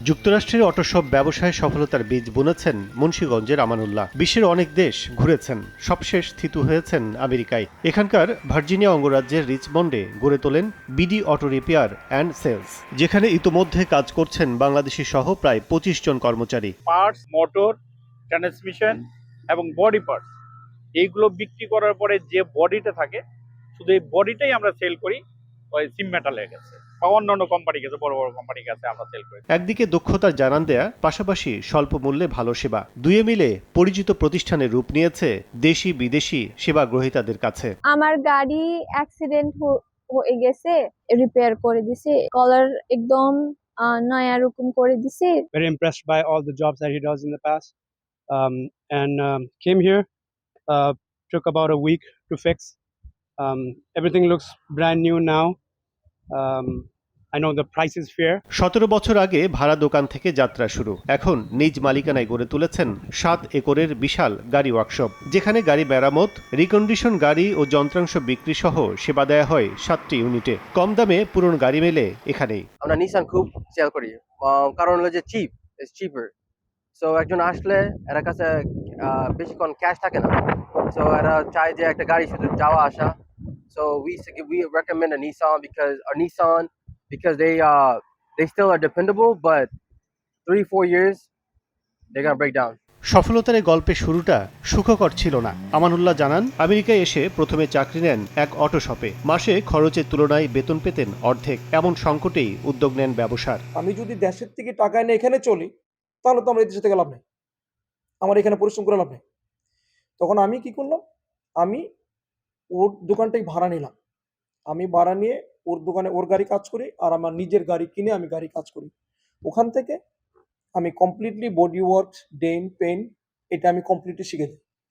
যুক্তরাষ্ট্রের অটোশপ ব্যবসায় সফলতার বীজ বুনেছেন মুন্সিগঞ্জের আমানুল্লাহ। বিশ্বের অনেক দেশ ঘুরেছেন, সবশেষ স্থিত হয়েছেন আমেরিকায়। এখানকার ভার্জিনিয়া অঙ্গরাজ্যের রিচমন্ডে গড়ে তোলেন BD auto repair and sales, যেখানে ইতোমধ্যে কাজ করছেন বাংলাদেশি সহ প্রায় ২৫ জন কর্মচারী। পার্টস, মোটর, ট্রান্সমিশন এবং বডি পার্টস এইগুলো বিক্রি করার পরে যে বডিটা থাকে, শুধু এই বডিটাই আমরা সেল করি ওই সিম মেটালের কাছে বা অন্যান্য কোম্পানি কাছে, বড় বড় কোম্পানির কাছে আমরা সেল করি। একদিকে দক্ষতার জানান দেয়া, পাশাপাশি স্বল্প মূল্যে ভালো সেবা, দুয়ে মিলে পরিচিত প্রতিষ্ঠানের রূপ নিয়েছে দেশি বিদেশি সেবা গ্রহীতাদের কাছে। আমার গাড়ি অ্যাক্সিডেন্ট হয়ে গেছে, রিপেয়ার করে দিছে, কলার একদম নয়া রকম করে দিছে। Very impressed by all the jobs that he does in the past, and came here. Took about a week to fix. Everything looks brand new now. I know the price is fair. 17 বছর আগে ভাড়া দোকান থেকে যাত্রা শুরু। এখন নিজ মালিকানায় গড়ে তুলেছেন 7 একরের বিশাল গাড়ি ওয়ার্কশপ, যেখানে গাড়ি মেরামত, রিকন্ডিশন গাড়ি ও যন্ত্রাংশ বিক্রি সহ সেবা দেয়া হয় 7টি ইউনিটে। কম দামে পুরনো গাড়ি মেলে এখানেই। আমরা নিসান খুব সেল করি, কারণ হলো যে চিপার। সো একজন আসলে এর কাছে বেশিক্ষণ ক্যাশ থাকে না, সো এরা চায় যে একটা গাড়ি শুধু যাওয়া আসা। So we recommend a Nissan because they still are dependable, but 3-4 years they're gonna break down. সফলতার এই গল্পের শুরুটা সুখকর ছিল না। আমানুল্লাহ জানান, আমেরিকায় এসে প্রথমে চাকরি নেন এক অটো শপে। মাসে খরচের তুলনায় বেতন পেতেন অর্ধেক। এমন সংকটেই উদ্যোগ নেন ব্যবসার। আমি যদি দেশের থেকে টাকা এনে এখানে চলি, তাহলে তো আমার এই দেশে থেকে লাভ নেই, আমার এখানে পরিশ্রম করে লাভ নেই। তখন আমি কি করলাম, আমি ওর দোকানটাই ভাড়া নিলাম। আমি ভাড়া নিয়ে ওর দোকানে ওর গাড়ি কাজ করি, আর আমার নিজের গাড়ি কিনে আমি গাড়ি কাজ করি। ওখান থেকে আমি কমপ্লিটলি বডি ওয়ার্ক, ডেন, পেইন্ট এটা আমি কমপ্লিটলি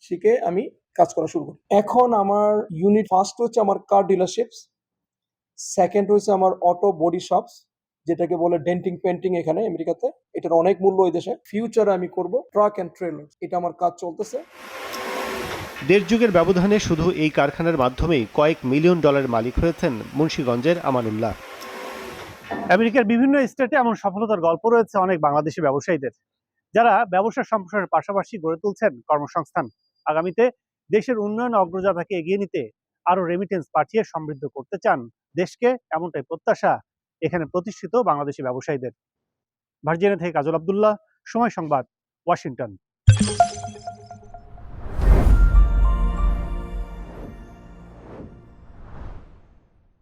শিখে আমি কাজ করা শুরু করি। এখন আমার ইউনিট ফার্স্ট হচ্ছে আমার কার ডিলারশিপস, সেকেন্ড হচ্ছে আমার অটো বডি শপস, যেটাকে বলে ডেন্টিং পেন্টিং এখানে আমেরিকাতে। এটার অনেক মূল্য এই দেশে। ফিউচারে আমি করব ট্রাক অ্যান্ড ট্রেলার, এটা আমার কাজ চলতেছে। দেড় যুগের ব্যবধানে শুধু এই কারখানার মাধ্যমেই কয়েক মিলিয়ন ডলারের মালিক হয়েছেন মুন্সিগঞ্জের আমানুল্লাহ। আমেরিকার বিভিন্ন স্টেটে এমন সফলতার গল্প রয়েছে অনেক বাংলাদেশি ব্যবসায়ীদের, যারা ব্যবসা সম্প্রসারণের পাশাপাশি গড়ে তুলছেন কর্মসংস্থান। আগামীতে দেশের উন্নয়ন অগ্রযাত্রাকে এগিয়ে নিতে আরও রেমিটেন্স পাঠিয়ে সমৃদ্ধ করতে চান দেশকে, এমনটাই প্রত্যাশা এখানে প্রতিষ্ঠিত বাংলাদেশি ব্যবসায়ীদের। ভার্জিনিয়া থেকে কাজল আব্দুল্লাহ, সময় সংবাদ, ওয়াশিংটন।